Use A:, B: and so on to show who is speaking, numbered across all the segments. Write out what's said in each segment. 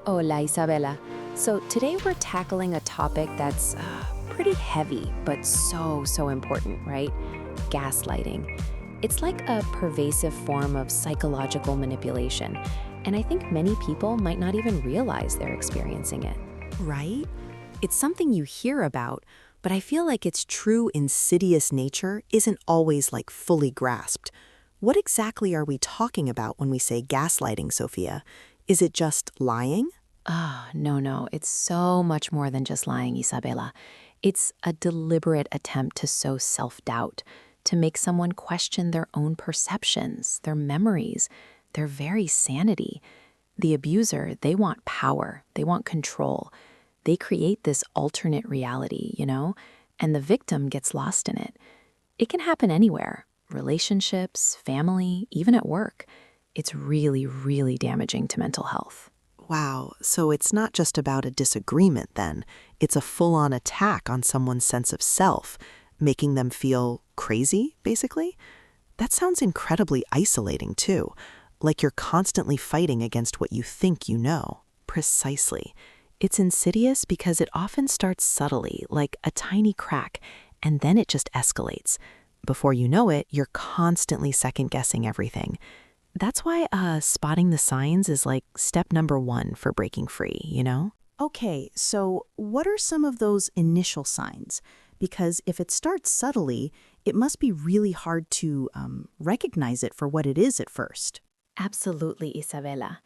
A: Hola, Isabella. So today we're tackling a topic that's pretty heavy, but so important, right? Gaslighting. It's like a pervasive form of psychological manipulation, and I think many people might not even realize they're experiencing it.
B: Right? It's something you hear about, but I feel like its true insidious nature isn't always fully grasped. What exactly are we talking about when we say gaslighting, Sophia? Is it just lying?
A: No, it's so much more than just lying, Isabella. It's a deliberate attempt to sow self-doubt, to make someone question their own perceptions, their memories, their very sanity. The abuser, they want power, they want control. They create this alternate reality, and the victim gets lost in it. It can happen anywhere, relationships, family, even at work. It's really damaging to mental health.
B: Wow, so it's not just about a disagreement then. It's a full-on attack on someone's sense of self, making them feel crazy, basically? That sounds incredibly isolating, too. Like you're constantly fighting against what you think you know. Precisely. It's insidious because it often starts subtly, like a tiny crack, and then it just escalates. Before you know it, you're constantly second-guessing everything. That's why spotting the signs is like step number one for breaking free?
C: Okay, so what are some of those initial signs? Because if it starts subtly, it must be really hard to recognize it for what it is at first.
A: Absolutely, Isabella.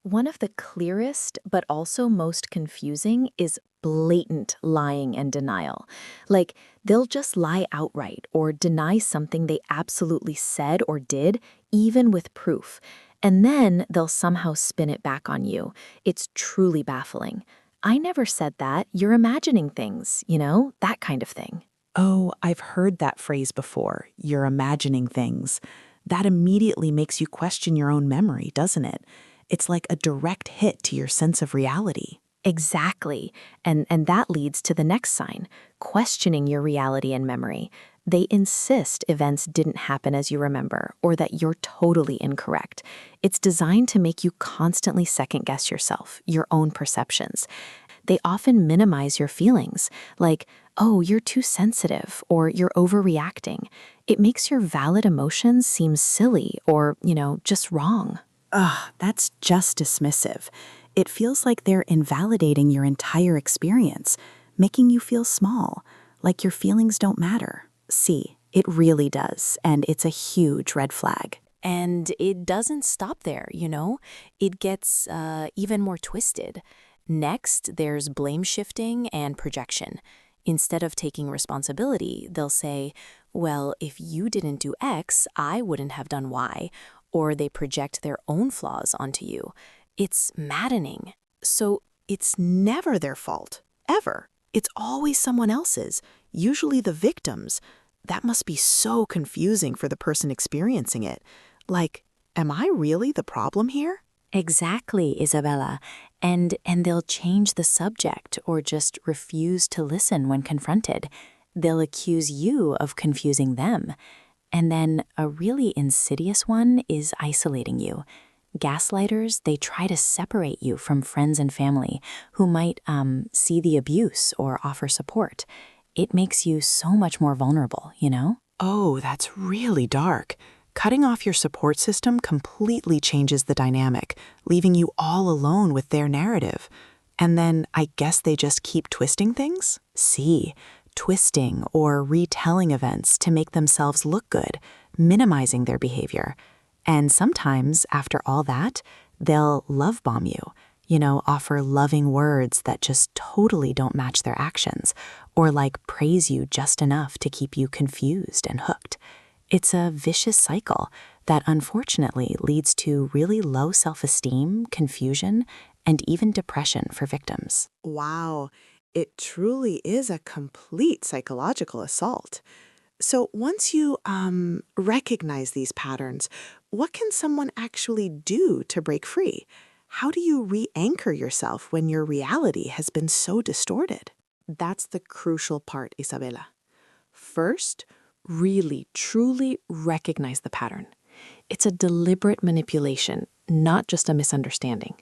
A: One of the clearest but also most confusing is blatant lying and denial. Like, they'll just lie outright or deny something they absolutely said or did, even with proof. And then they'll somehow spin it back on you. It's truly baffling. I never said that. You're imagining things, that kind of thing.
D: Oh, I've heard that phrase before. You're imagining things. That immediately makes you question your own memory, doesn't it? It's like a direct hit to your sense of reality.
A: Exactly. And that leads to the next sign, questioning your reality and memory. They insist events didn't happen as you remember or that you're totally incorrect. It's designed to make you constantly second-guess yourself, your own perceptions. They often minimize your feelings, like, oh, you're too sensitive or you're overreacting. It makes your valid emotions seem silly or, just wrong.
C: Ugh, that's just dismissive. It feels like they're invalidating your entire experience, making you feel small, like your feelings don't matter. See, it really does, and it's a huge red flag.
B: And it doesn't stop there. It gets even more twisted. Next, there's blame shifting and projection. Instead of taking responsibility, they'll say, well, if you didn't do X, I wouldn't have done Y. Or they project their own flaws onto you. It's maddening. So it's never their fault, ever. It's always someone else's, usually the victim's. That must be so confusing for the person experiencing it. Like, am I really the problem here?
A: Exactly, Isabella. And they'll change the subject or just refuse to listen when confronted. They'll accuse you of confusing them. And then a really insidious one is isolating you. Gaslighters, they try to separate you from friends and family who might see the abuse or offer support. It makes you so much more vulnerable.
D: Oh, that's really dark. Cutting off your support system completely changes the dynamic, leaving you all alone with their narrative. And then I guess they just keep twisting things? See, twisting or retelling events to make themselves look good, minimizing their behavior. And sometimes, after all that, they'll love bomb you, offer loving words that just totally don't match their actions, or praise you just enough to keep you confused and hooked. It's a vicious cycle that unfortunately leads to really low self-esteem, confusion, and even depression for victims.
E: Wow, it truly is a complete psychological assault. So once you recognize these patterns, what can someone actually do to break free? How do you re-anchor yourself when your reality has been so distorted?
B: That's the crucial part, Isabella. First, really, truly recognize the pattern. It's a deliberate manipulation, not just a misunderstanding.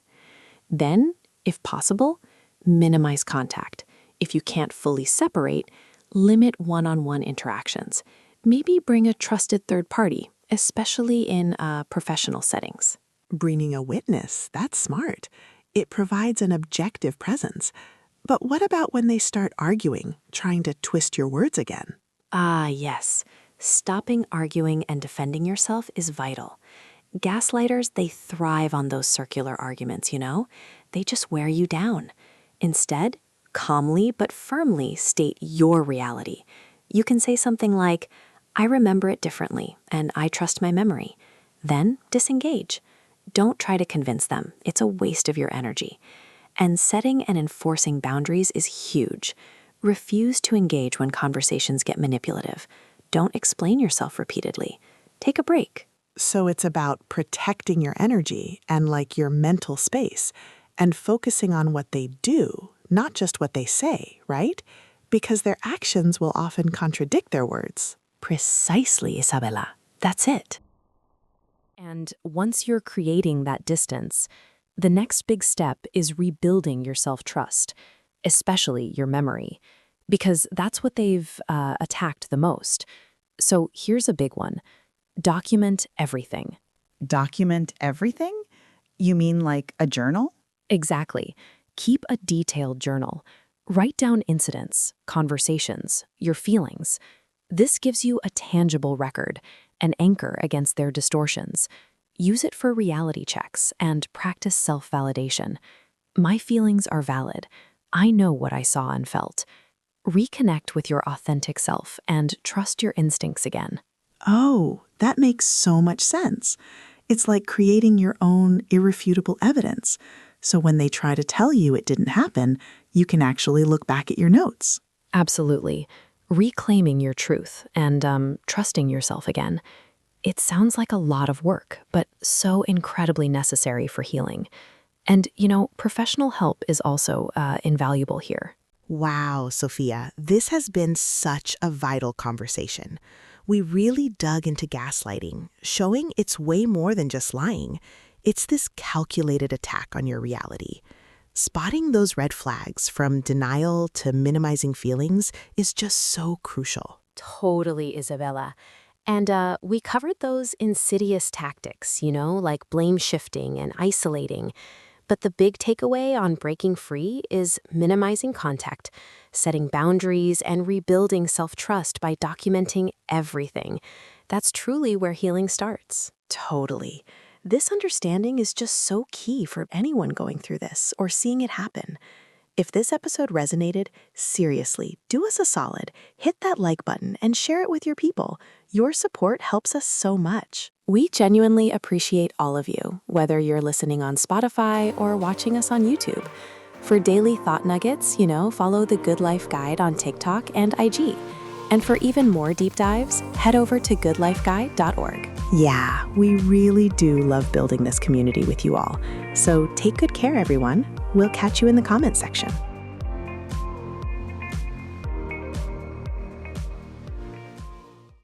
B: Then
A: If possible, minimize contact. If you can't fully separate, limit one-on-one interactions. Maybe bring a trusted third party, especially in professional settings.
E: Bringing a witness, that's smart. It provides an objective presence. But what about when they start arguing, trying to twist your words again?
A: Ah, yes. Stopping arguing and defending yourself is vital. Gaslighters, they thrive on those circular arguments, you know? They just wear you down. Instead, calmly but firmly state your reality. You can say something like, I remember it differently, and I trust my memory. Then disengage. Don't try to convince them. It's a waste of your energy. And setting and enforcing boundaries is huge. Refuse to engage when conversations get manipulative. Don't explain yourself repeatedly. Take a break.
E: So it's about protecting your energy and like your mental space and focusing on what they do, not just what they say, right? Because their actions will often contradict their words.
A: Precisely, Isabella. That's it.
B: And once you're creating that distance, the next big step is rebuilding your self-trust, especially your memory, because that's what they've attacked the most. So here's a big one. Document everything.
C: Document everything? You mean like a journal?
B: Exactly. Keep a detailed journal. Write down incidents, conversations, your feelings. This gives you a tangible record, an anchor against their distortions. Use it for reality checks and practice self-validation. My feelings are valid. I know what I saw and felt. Reconnect with your authentic self and trust your instincts again.
E: Oh, that makes so much sense. It's like creating your own irrefutable evidence. So when they try to tell you it didn't happen, you can actually look back at your notes.
B: Absolutely. Reclaiming your truth and trusting yourself again. It sounds like a lot of work, but so incredibly necessary for healing. And, professional help is also invaluable here.
F: Wow, Sophia, this has been such a vital conversation. We really dug into gaslighting, showing it's way more than just lying. It's this calculated attack on your reality. Spotting those red flags, from denial to minimizing feelings, is just so crucial.
B: Totally, Isabella. And we covered those insidious tactics, like blame shifting and isolating. But the big takeaway on breaking free is minimizing contact, setting boundaries, and rebuilding self-trust by documenting everything. That's truly where healing starts.
A: Totally. This understanding is just so key for anyone going through this or seeing it happen. If this episode resonated, seriously, do us a solid. Hit that like button and share it with your people. Your support helps us so much. We genuinely appreciate all of you, whether you're listening on Spotify or watching us on YouTube. For daily thought nuggets, follow the Good Life Guide on TikTok and IG. And for even more deep dives, head over to goodlifeguide.org. Yeah, we really do love building this community with you all. So take good care, everyone. We'll catch you in the comments section.